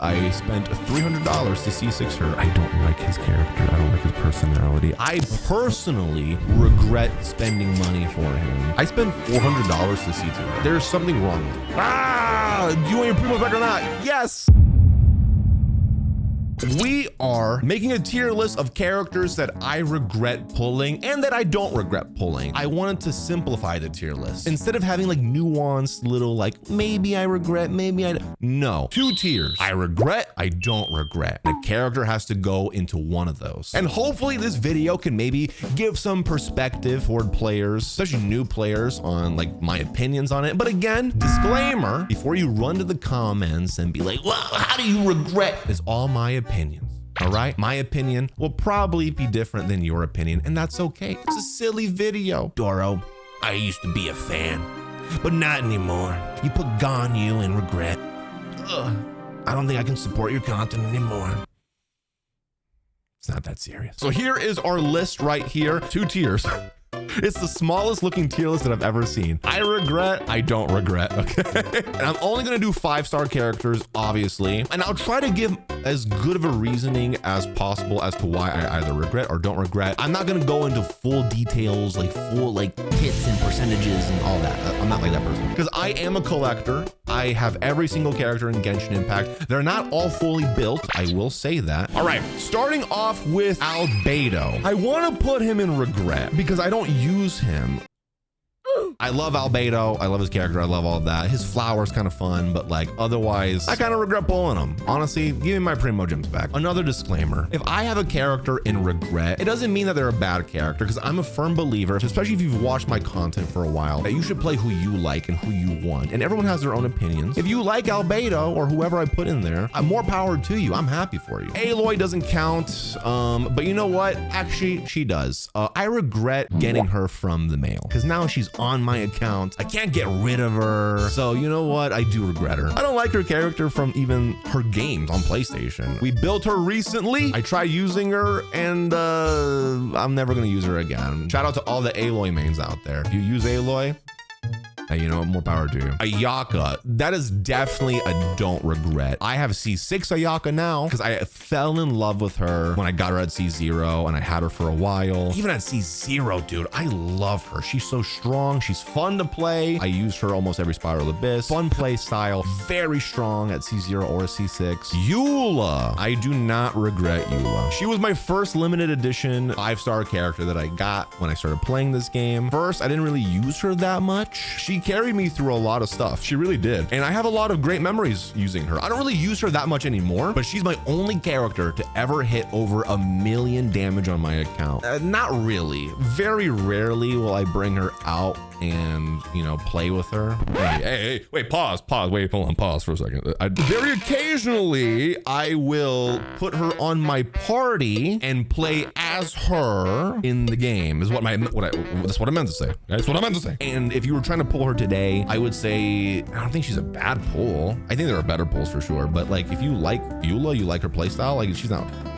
I spent $300 to C6 her. I don't like his character. I don't like his personality. I personally regret spending money for him. I spent $400 to C2 her. There's something wrong with it. Do you want your primo back or not? Yes. We are making a tier list of characters that I regret pulling and that I don't regret pulling. I wanted to simplify the tier list. Instead of having like nuanced little like, maybe I regret, maybe I don't. No, 2 tiers. I regret, I don't regret. The character has to go into one of those. And hopefully this video can maybe give some perspective toward players, especially new players, on like my opinions on it. But again, disclaimer, before you run to the comments and be like, well, how do you regret? It's all my opinions. All right, my opinion will probably be different than your opinion, and that's okay. It's a silly video. Doro, I used to be a fan, but not anymore. You put Ganyu in regret. Ugh, I don't think I can support your content anymore. It's not that serious. So here is our list right here. 2 tiers. It's the smallest looking tier list that I've ever seen. I regret, I don't regret, okay? And I'm only gonna do 5-star characters, obviously. And I'll try to give as good of a reasoning as possible as to why I either regret or don't regret. I'm not gonna go into full details, like full like hits and percentages and all that. I'm not like that person. Because I am a collector. I have every single character in Genshin Impact. They're not all fully built, I will say that. All right, starting off with Albedo. I wanna put him in regret because I don't use him. I love Albedo. I love his character. I love all of that. His flower's kind of fun, but like otherwise, I kind of regret pulling him. Honestly, give me my primo gems back. Another disclaimer. If I have a character in regret, it doesn't mean that they're a bad character because I'm a firm believer, especially if you've watched my content for a while, that you should play who you like and who you want. And everyone has their own opinions. If you like Albedo or whoever I put in there, more power to you. I'm happy for you. Aloy doesn't count, but you know what? Actually, she does. I regret getting her from the mail because now she's on my account. I can't get rid of her. So you know what? I do regret her. I don't like her character from even her games on PlayStation. We built her recently. I tried using her and I'm never gonna use her again. Shout out to all the Aloy mains out there. If you use Aloy, you know, more power to you. Ayaka, that is definitely a don't regret. I have C6 Ayaka now because I fell in love with her when I got her at C0 and I had her for a while. Even at C0, dude, I love her. She's so strong. She's fun to play. I use her almost every Spiral Abyss. Fun play style, very strong at C0 or C6. Eula, I do not regret Eula. She was my first limited edition 5-star character that I got when I started playing this game. First, I didn't really use her that much. She carried me through a lot of stuff. She really did. And I have a lot of great memories using her. I don't really use her that much anymore, but she's my only character to ever hit over 1,000,000 damage on my account. Not really. Very rarely will I bring her out and, you know, play with her. Hey, wait, pause, wait, hold on, pause for a second. Very occasionally, I will put her on my party and play as her in the game, is that's what I meant to say. That's what I meant to say. And if you were trying to pull her today, I would say, I don't think she's a bad pull. I think there are better pulls for sure, but like, if you like Eula, you like her playstyle, like she's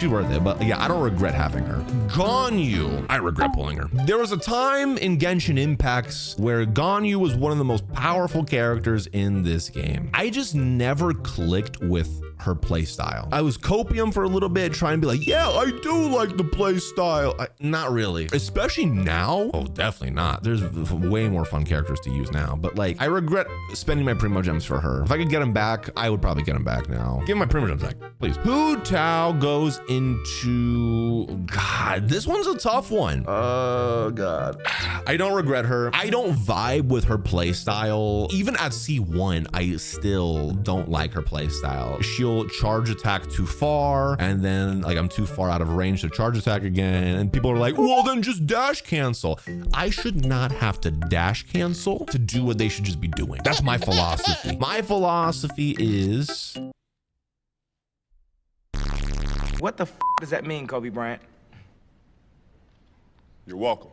worth it. But yeah, I don't regret having her. Ganyu, I regret pulling her. There was a time in Genshin Impact where Ganyu was one of the most powerful characters in this game. I just never clicked with her play style. I was copium for a little bit, trying to be like, yeah, I do like the play style. Not really, especially now. Oh, definitely not. There's way more fun characters to use now, but like, I regret spending my primo gems for her. If I could get them back, I would probably get them back now. Give my primo gems back, please. Hu Tao goes into, God, this one's a tough one. Oh God. I don't regret her. I don't vibe with her play style. Even at C1, I still don't like her play style. She'll charge attack too far, and then like I'm too far out of range to charge attack again, and people are like, well, then just dash cancel. I should not have to dash cancel to do what they should just be doing. That's my philosophy. My philosophy is, what the f does that mean, Kobe Bryant? You're welcome.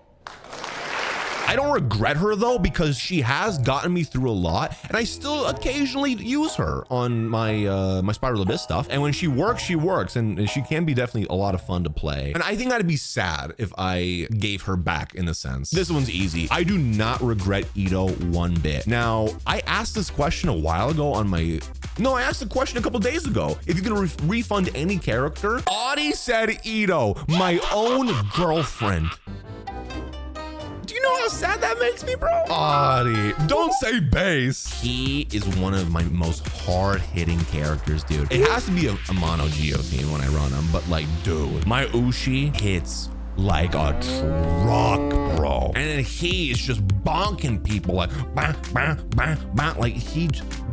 I don't regret her though, because she has gotten me through a lot, and I still occasionally use her on my my Spiral Abyss stuff. And when she works, and she can be definitely a lot of fun to play. And I think I'd be sad if I gave her back in a sense. This one's easy. I do not regret Ito one bit. Now, I asked this question a while ago on my, no, I asked the question a couple days ago. If you can refund any character, Audie said Ito, my own girlfriend. Do you know how sad that makes me, bro? Audie, don't say base. He is one of my most hard-hitting characters, dude. It has to be a mono Geo team when I run him, but like, dude, my Ushi hits like a truck, bro. And then he is just bonking people like, bah, bah, bah, bah. Like he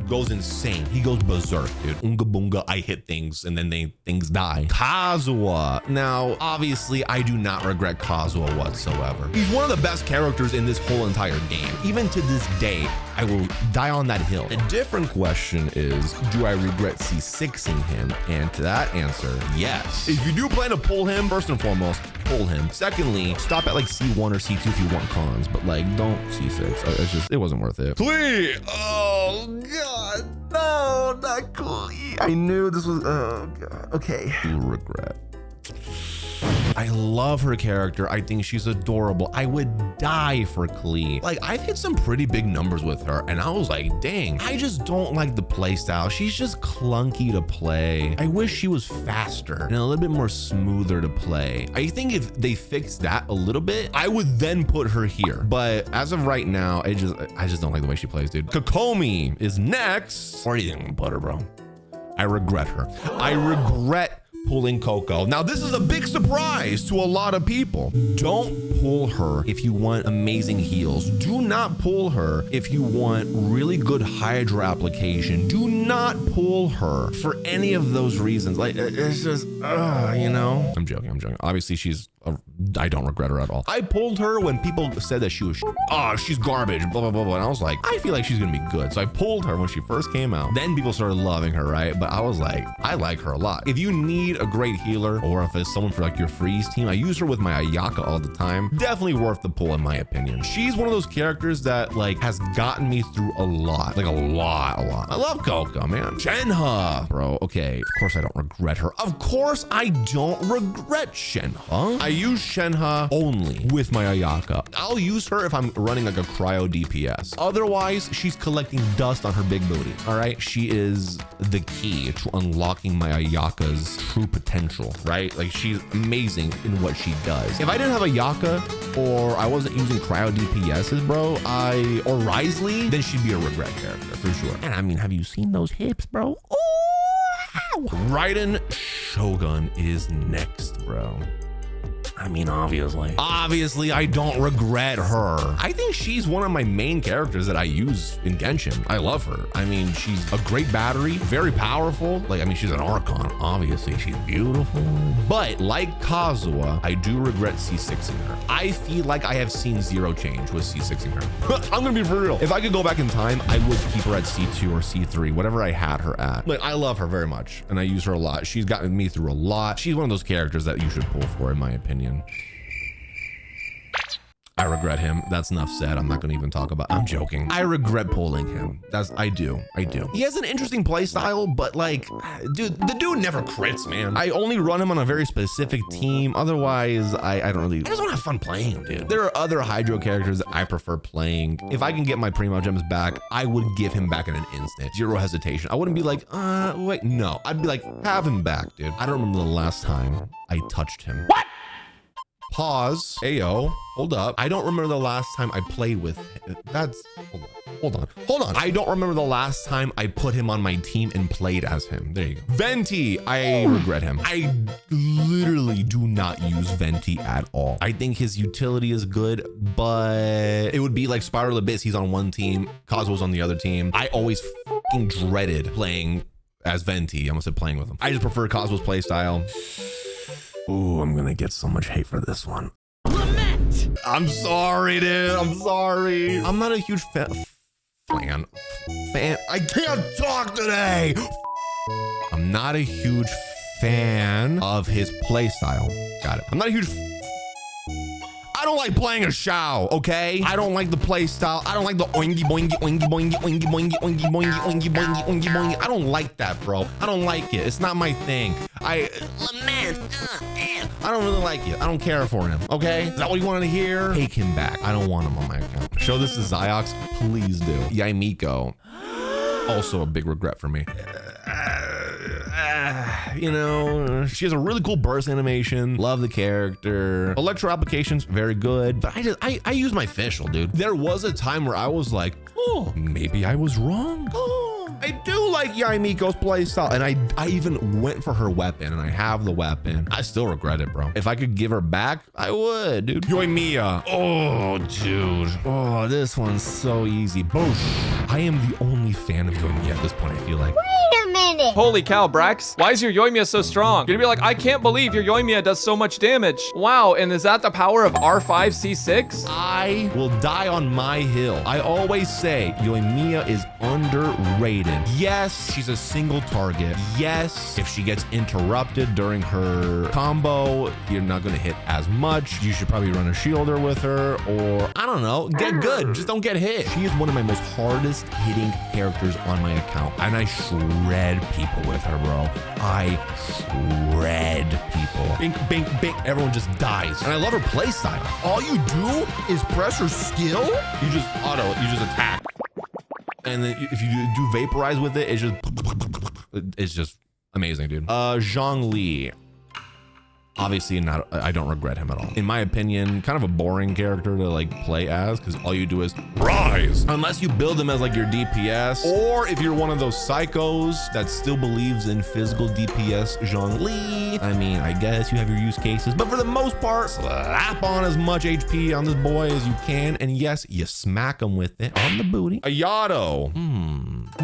goes insane. He goes berserk, dude. Unga boonga, I hit things and then things die. Kazuha. Now, obviously, I do not regret Kazuha whatsoever. He's one of the best characters in this whole entire game. Even to this day, I will die on that hill. A different question is, do I regret C6ing him? And to that answer, yes. If you do plan to pull him, first and foremost, pull him. Secondly, stop at like C1 or C2 if you want cons, but like don't C6. It's just, it wasn't worth it. Klee! Oh God, no, not Klee. I knew this was, oh God. Okay. Regret. I love her character. I think she's adorable. I would die for Klee. Like, I've hit some pretty big numbers with her, and I was like, dang, I just don't like the play style. She's just clunky to play. I wish she was faster and a little bit more smoother to play. I think if they fixed that a little bit, I would then put her here. But as of right now, I just don't like the way she plays, dude. Kokomi is next. Where are you gonna put her, bro? I regret her. I regret pulling Coco. Now, this is a big surprise to a lot of people. Don't pull her if you want amazing heals. Do not pull her if you want really good Hydra application. Do not pull her for any of those reasons. Like, it's just, you know? I'm joking. Obviously, I don't regret her at all. I pulled her when people said that she was, she's garbage, blah, blah, blah, blah. And I was like, I feel like she's gonna be good. So I pulled her when she first came out. Then people started loving her, right? But I was like, I like her a lot. If you need a great healer, or if it's someone for like your freeze team, I use her with my Ayaka all the time. Definitely worth the pull in my opinion. She's one of those characters that like has gotten me through a lot, like a lot. I love Coco, man. Shenhe, bro. Okay, of course I don't regret her. Of course I don't regret Shenhe. I use Shenhe only with my Ayaka. I'll use her if I'm running like a cryo DPS. Otherwise, she's collecting dust on her big booty. All right, she is the key to unlocking my Ayaka's true potential, right? Like she's amazing in what she does. If I didn't have Ayaka or I wasn't using cryo DPSs, bro, or Risley, then she'd be a regret character for sure. And I mean, have you seen those hips, bro? Oh, Raiden Shogun is next, bro. I mean, obviously I don't regret her. I think she's one of my main characters that I use in Genshin. I love her. I mean, she's a great battery, very powerful. Like, I mean, she's an Archon, obviously. She's beautiful. But like Kazuha, I do regret C6ing her. I feel like I have seen zero change with C6ing her. I'm gonna be for real. If I could go back in time, I would keep her at C2 or C3, whatever I had her at. Like, I love her very much, and I use her a lot. She's gotten me through a lot. She's one of those characters that you should pull for, in my opinion. I regret him. That's enough said. I'm not gonna even talk about, I'm joking. I regret pulling him. I do. He has an interesting play style, but like, dude, the dude never crits, man. I only run him on a very specific team. Otherwise, I just don't have fun playing him, dude. There are other Hydro characters that I prefer playing. If I can get my Primo Gems back, I would give him back in an instant. Zero hesitation. I wouldn't be like, wait, no. I'd be like, have him back, dude. I don't remember the last time I touched him. What? Pause. Ayo, hold up. I don't remember the last time I played with him. Hold on. I don't remember the last time I put him on my team and played as him. There you go. Venti, I regret him. I literally do not use Venti at all. I think his utility is good, but it would be like Spiral Abyss. He's on one team, Cosmo's on the other team. I always fucking dreaded playing as Venti. I almost said playing with him. I just prefer Cosmo's play style. Ooh, I'm gonna get so much hate for this one. Lament! I'm sorry, dude. I'm sorry. I'm not a huge fan. I can't talk today. I'm not a huge fan of his play style. Got it. I'm not a huge. I don't like playing a Shao, okay? I don't like the play style. I don't like the oingy boingy oingy boingy oingy boingy oingy boingy oingy boingy oingy boingy. I don't like that, bro. I don't like it. It's not my thing. I don't really like it. I don't care for him, okay? Is that what you wanted to hear? Take him back. I don't want him on my account. Show this to Ziox, please do. Yaimiko, also a big regret for me. You know, she has a really cool burst animation. Love the character. Electro applications, very good. But I use my facial, dude. There was a time where I was like, oh, maybe I was wrong. Oh, I do like Yaimiko's playstyle. And I even went for her weapon, and I have the weapon. I still regret it, bro. If I could give her back, I would, dude. Yoimiya. Oh, dude. Oh, this one's so easy. Boosh. I am the only fan of Yoimiya at this point, I feel like. Wait a minute. Holy cow, Brax. Why is your Yoimiya so strong? You're gonna be like, I can't believe your Yoimiya does so much damage. Wow, and is that the power of R5C6? I will die on my hill. I always say Yoimiya is underrated. Yes, she's a single target. Yes, if she gets interrupted during her combo, you're not gonna hit as much. You should probably run a shielder with her, or I don't know, get good, just don't get hit. She is one of my most hardest hitting characters on my account, and I shred people with her, bro. I shred people. Bink, bink, bink, everyone just dies. And I love her playstyle. All you do is press her skill, you just attack. And then if you do vaporize with it, it's just amazing, dude. Zhongli. Obviously not, I don't regret him at all. In my opinion, kind of a boring character to like play as, because all you do is rise. Unless you build him as like your DPS, or if you're one of those psychos that still believes in physical DPS Zhongli. I mean, I guess you have your use cases, but for the most part, slap on as much HP on this boy as you can. And yes, you smack him with it on the booty. Ayato.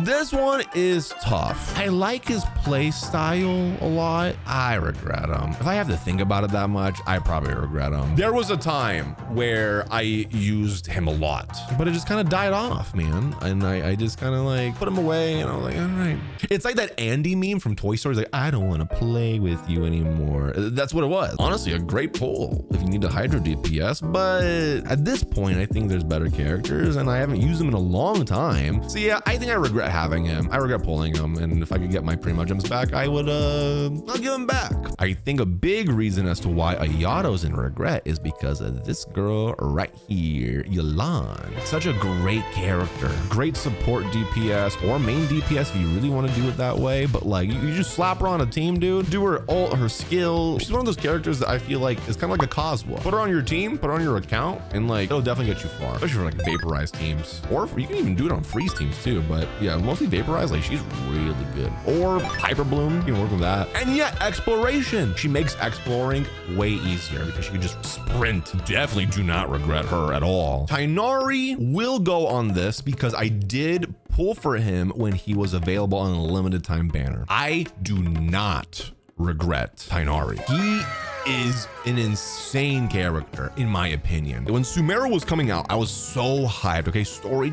This one is tough. I like his play style a lot. I regret him. If I have to think about it that much, I probably regret him. There was a time where I used him a lot, but it just kind of died off, man. And I just kind of like put him away, and I was like, all right. It's like that Andy meme from Toy Story. It's like, I don't want to play with you anymore. That's what it was. Honestly, a great pull if you need to Hydro DPS, but at this point, I think there's better characters, and I haven't used them in a long time. So yeah, I think I regret having him. I regret pulling him, and if I could get my Primo Gems back, I would, I'll give him back. I think a big reason as to why Ayato's in regret is because of this girl right here, Yelan. Such a great character, great support DPS or main DPS if you really want to do it that way. But like, you just slap her on a team, dude. Do her ult, her skill. She's one of those characters that I feel like is kind of like a Kazuha. Put her on your team, put her on your account, and like it'll definitely get you far, especially for like vaporized teams, or you can even do it on freeze teams too. But yeah, mostly vaporized, like she's really good. Or Hyper Bloom, you can work with that. And yeah, exploration. She makes exploring way easier because she can just sprint. Definitely do not regret her at all. Tighnari will go on this because I did pull for him when he was available on a limited time banner. I do not regret Tighnari. He is an insane character in my opinion. When Sumeru was coming out, I was so hyped. Okay, story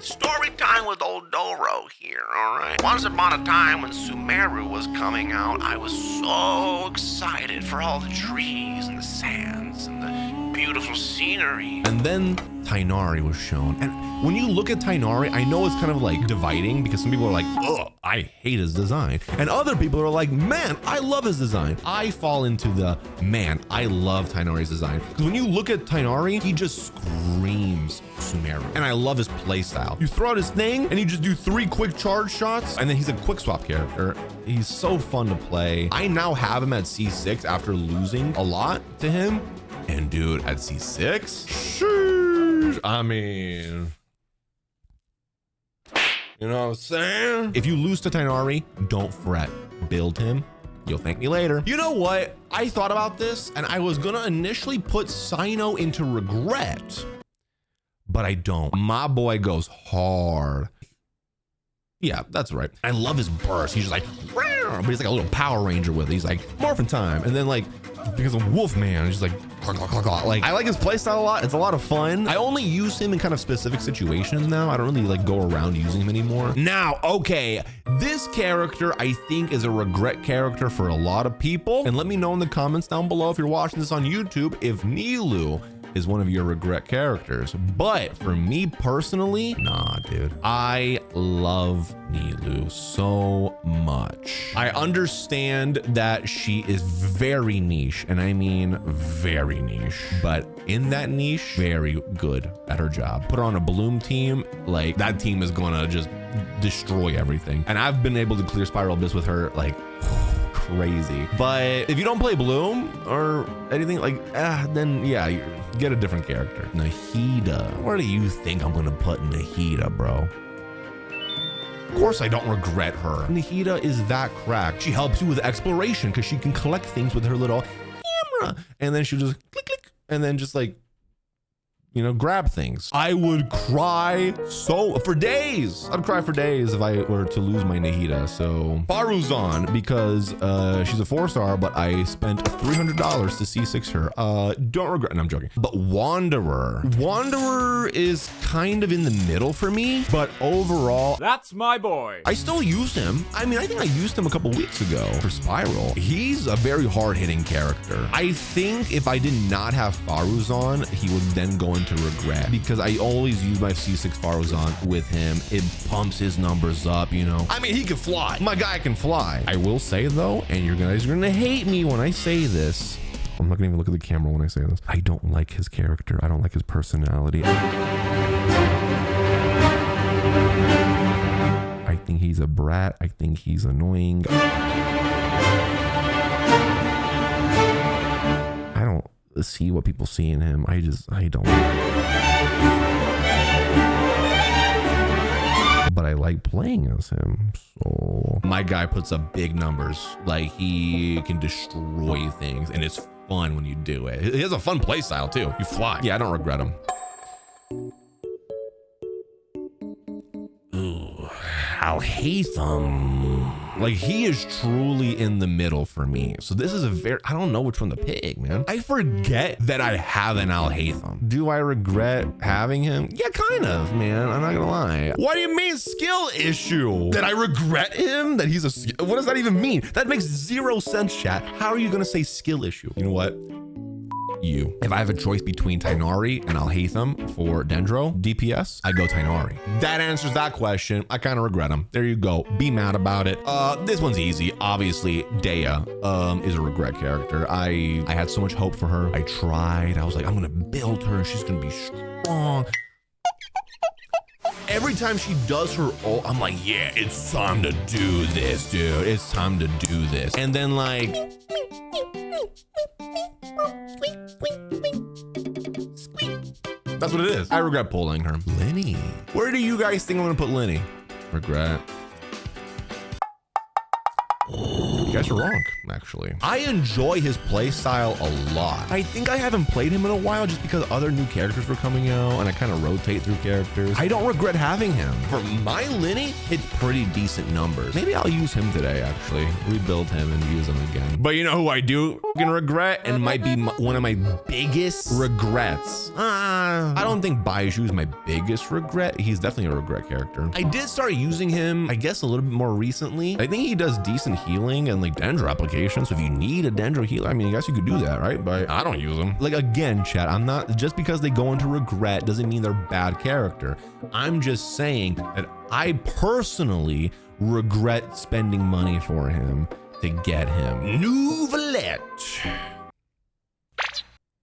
time with old Doro here, all right? Once upon a time when Sumeru was coming out, I was so excited for all the trees and the sands and the beautiful scenery. And then Tighnari was shown. And when you look at Tighnari, I know it's kind of like dividing because some people are like, oh, I hate his design. And other people are like, man, I love his design. I fall into the, man, I love Tighnari's design. Because when you look at Tighnari, he just screams Sumeru. And I love his play style. You throw out his thing and you just do 3 quick charge shots, and then he's a quick swap character. He's so fun to play. I now have him at C6 after losing a lot to him. And dude, at C6, sheesh, I mean, you know what I'm saying? If you lose to Tighnari, don't fret. Build him. You'll thank me later. You know what? I thought about this, and I was gonna initially put Sino into regret, but I don't. My boy goes hard. Yeah, that's right. I love his burst. He's just like, but he's like a little Power Ranger with it. He's like, morphin' time. And then like, because of Wolfman, he's just like, like, I like his playstyle a lot. It's a lot of fun. I only use him in kind of specific situations now. I don't really like go around using him anymore. Now, okay, this character I think is a regret character for a lot of people. And let me know in the comments down below if you're watching this on YouTube, if Nilu is one of your regret characters. But for me personally, nah, dude. I love Nilou so much. I understand that she is very niche, and I mean very niche, but in that niche, very good at her job. Put her on a Bloom team, like that team is gonna just destroy everything. And I've been able to clear Spiral Abyss with her like crazy. But if you don't play Bloom or anything like, then yeah, you get a different character. Nahida. Where do you think I'm gonna put Nahida, bro? Of course I don't regret her. Nahida is that crack. She helps you with exploration because she can collect things with her little camera. And then she'll just click, click, and then just like, you know, grab things. I would cry for days. I'd cry for days if I were to lose my Nahida. So Faruzan, because she's a 4-star, but I spent $300 to C6 her. Don't regret, no, I'm joking. But Wanderer is kind of in the middle for me, but overall, That's my boy. I still use him. I mean, I think I used him a couple weeks ago for Spiral. He's a very hard-hitting character. I think if I did not have Faruzan, he would then go into regret, because I always use my C6 Faruzan with him. It pumps his numbers up, you know. I mean, he can fly. My guy can fly. I will say though, and you're gonna hate me when I say this. I'm not gonna even look at the camera when I say this. I don't like his character. I don't like his personality. I think he's a brat. I think he's annoying. I don't see what people see in him. I don't. But I like playing as him. So my guy puts up big numbers. Like, he can destroy things, and it's fun when you do it. He has a fun play style too. You fly. Yeah, I don't regret him. Ooh, Alhaitham. Like, he is truly in the middle for me. So this is I don't know which one to pick, man. I forget that I have an Alhaitham. Do I regret having him? Yeah, kind of, man. I'm not gonna lie. What do you mean skill issue? That I regret him? That he's a, what does that even mean? That makes 0 sense, chat. How are you gonna say skill issue? You know what? You. If I have a choice between Tighnari and Alhaitham for Dendro DPS, I go Tighnari. That answers that question. I kind of regret him. There you go. Be mad about it. This one's easy. Obviously, Dea is a regret character. I had so much hope for her. I tried. I was like, I'm gonna build her. She's gonna be strong. Every time she does her ult, I'm like, yeah, it's time to do this, dude. It's time to do this. And then like, that's what it is. I regret pulling her. Lenny. Where do you guys think I'm gonna put Lenny? Regret. You guys are wrong, actually. I enjoy his play style a lot. I think I haven't played him in a while just because other new characters were coming out and I kind of rotate through characters. I don't regret having him. For my Lenny, it's pretty decent numbers. Maybe I'll use him today, actually. Rebuild him and use him again. But you know who I do fucking regret and might be one of my biggest regrets? I don't think Baiju is my biggest regret. He's definitely a regret character. I did start using him, I guess, a little bit more recently. I think he does decent healing and like Dendro applications. So if you need a Dendro healer, I mean, I guess you could do that, right? But I don't use them. Like, again, chat, I'm not, just because they go into regret doesn't mean they're bad character. I'm just saying that I personally regret spending money for him to get him. Nouvelette.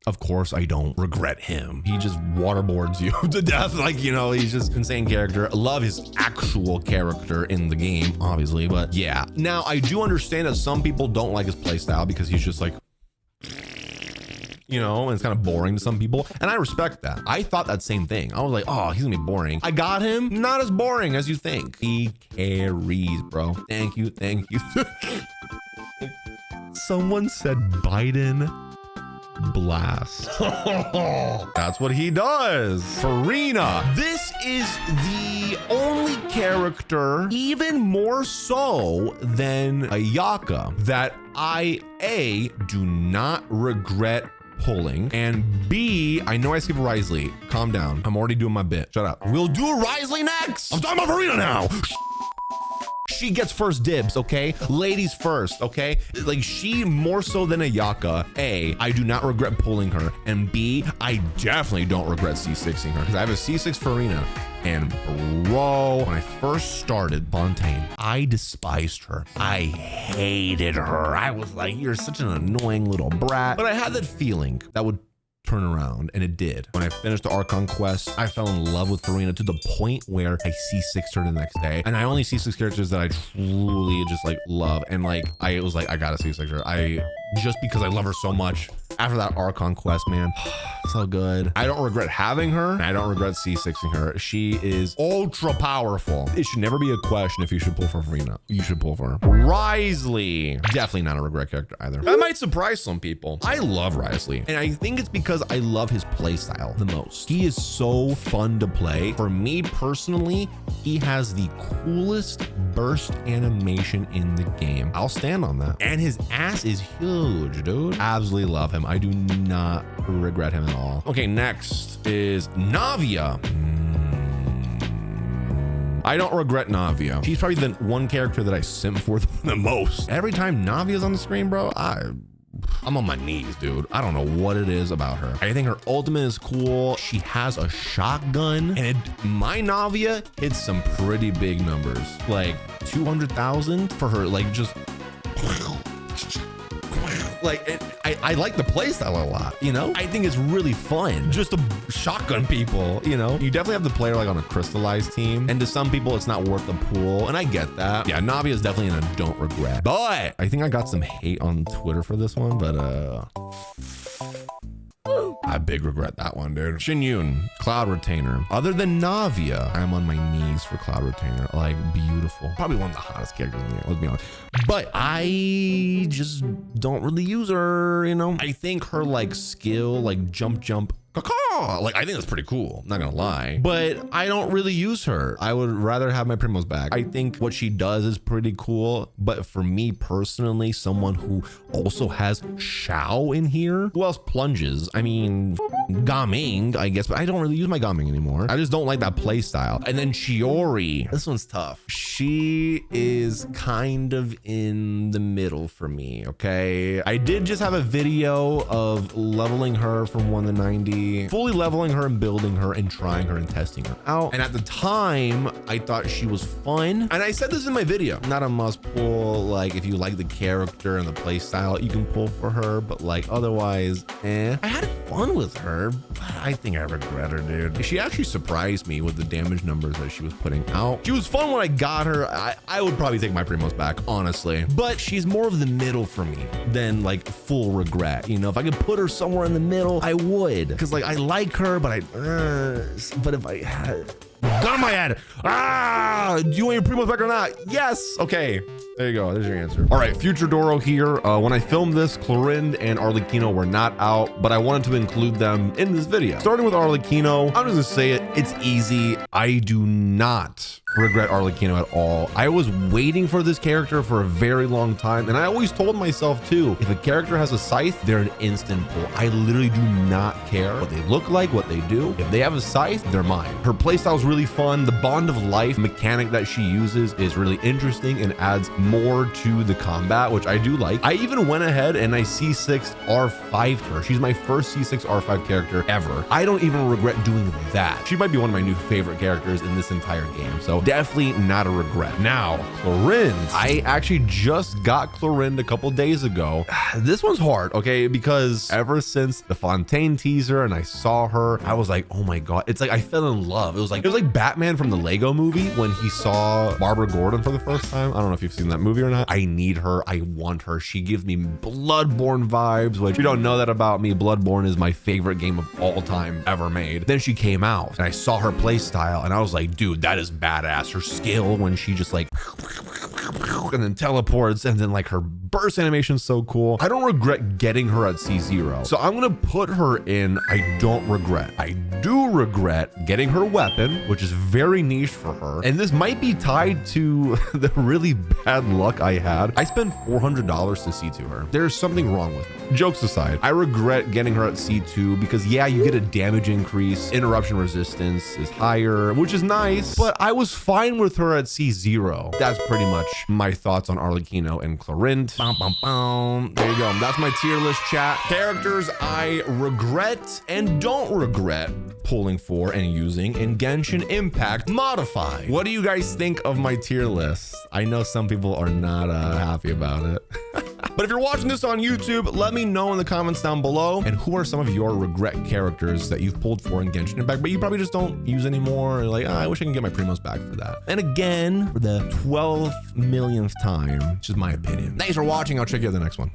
Of course, I don't regret him. He just waterboards you to death. Like, you know, he's just insane character. I love his actual character in the game, obviously, but yeah. Now, I do understand that some people don't like his playstyle because he's just like, you know, and it's kind of boring to some people. And I respect that. I thought that same thing. I was like, oh, he's gonna be boring. I got him. Not as boring as you think. He carries, bro. Thank you. Thank you. Someone said Biden blast. That's what he does. Farina. This is the only character, even more so than Ayaka, that I, A, do not regret pulling, and B, I know I skipped Risley. Calm down. I'm already doing my bit. Shut up. We'll do Risley next. I'm talking about Farina now. she gets first dibs, okay? Ladies first, okay? Like, she more so than Ayaka. A, I do not regret pulling her, and B, I definitely don't regret C6ing her, because I have a C6 Farina. And bro, when I first started Fontaine, I despised her. I hated her. I was like, you're such an annoying little brat. But I had that feeling that would turn around, and it did. When I finished the Archon quest, I fell in love with Farina to the point where I C6'd her the next day. And I only C6 characters that I truly just like love. And like, I was like, I gotta C6 her. Just because I love her so much. After that Archon quest, man, so good. I don't regret having her, and I don't regret C6ing her. She is ultra powerful. It should never be a question if you should pull for Farina. You should pull for her. Wriothesley, definitely not a regret character either. That might surprise some people. I love Wriothesley, and I think it's because I love his playstyle the most. He is so fun to play. For me personally, he has the coolest burst animation in the game. I'll stand on that. And his ass is huge, dude. Absolutely love him. I do not regret him at all. Okay, next is Navia. I don't regret Navia. She's probably the one character that I simp for the most. Every time Navia's on the screen, bro, I'm on my knees, dude. I don't know what it is about her. I think her ultimate is cool. She has a shotgun, and my Navia hits some pretty big numbers, like 200,000 for her, like just like I like the playstyle a lot, you know? I think it's really fun just to shotgun people, you know? You definitely have the player like on a crystallized team, and to some people it's not worth the pool, and I get that. Yeah, Navia is definitely in a don't regret, but I think I got some hate on Twitter for this one, but I big regret that one, dude. Xinyun, Cloud Retainer. Other than Navia, I'm on my knees for Cloud Retainer. Like, beautiful. Probably one of the hottest characters in the game, let's be honest. But I just don't really use her, you know? I think her like skill, like jump, like, I think that's pretty cool, not gonna lie, but I don't really use her. I would rather have my Primos back. I think what she does is pretty cool, but for me personally, someone who also has Shao in here, who else plunges? I mean, Gaming, I guess, but I don't really use my Gaming anymore. I just don't like that play style. And then Shiori, this one's tough. She is kind of in the middle for me, okay? I did just have a video of leveling her from 1 to 90, fully leveling her and building her and trying her and testing her out. And at the time, I thought she was fun. And I said this in my video, not a must pull. Like, if you like the character and the play style, you can pull for her, but like otherwise, I had fun with her, but I think I regret her, dude. She actually surprised me with the damage numbers that she was putting out. She was fun when I got her. I would probably take my Primos back, honestly, but she's more of the middle for me than like full regret. You know, if I could put her somewhere in the middle, I would, because like I like her, but if I had gun on my head, do you want your Primos back or not? Yes. Okay, there you go. There's your answer. All right, Future Doro here. When I filmed this, Clorind and Arlecchino were not out, but I wanted to include them in this video. Starting with Arlecchino, I'm just gonna say it. It's easy. I do not regret Arlecchino at all. I was waiting for this character for a very long time, and I always told myself too, if a character has a scythe, they're an instant pull. I literally do not care what they look like, what they do. If they have a scythe, they're mine. Her playstyle is really fun. The Bond of Life mechanic that she uses is really interesting and adds more to the combat, which I do like. I even went ahead and I C6 R5'd her. She's my first C6 R5 character ever. I don't even regret doing that. She might be one of my new favorite characters in this entire game, so definitely not a regret. Now, Clorind. I actually just got Clorind a couple days ago. This one's hard, okay? Because ever since the Fontaine teaser and I saw her, I was like, oh my God. It's like I fell in love. It was like Batman from the Lego movie when he saw Barbara Gordon for the first time. I don't know if you've seen that movie or not. I need her. I want her. She gives me Bloodborne vibes, which you don't know that about me. Bloodborne is my favorite game of all time ever made. Then she came out and I saw her play style and I was like, dude, that is badass. Her skill when she just like and then teleports, and then like her burst animation is so cool. I don't regret getting her at C0. So I'm gonna put her in I don't regret. I do regret getting her weapon, which is very niche for her. And this might be tied to the really bad luck I had. I spent $400 to C2 her. There's something wrong with it. Jokes aside, I regret getting her at C2 because yeah, you get a damage increase, interruption resistance is higher, which is nice, but I was fine with her at C0. That's pretty much my thoughts on Arlecchino and Clorinde. Bum, bum, bum. There you go. That's my tier list, chat. Characters I regret and don't regret pulling for and using in Genshin Impact Modified. What do you guys think of my tier list? I know some people are not happy about it. But if you're watching this on YouTube, let me know in the comments down below. And who are some of your regret characters that you've pulled for in Genshin Impact, but you probably just don't use anymore? Or like, I wish I can get my Primos back for that. And again, for the 12 millionth time, it's just my opinion. Thanks for watching. I'll check you at the next one.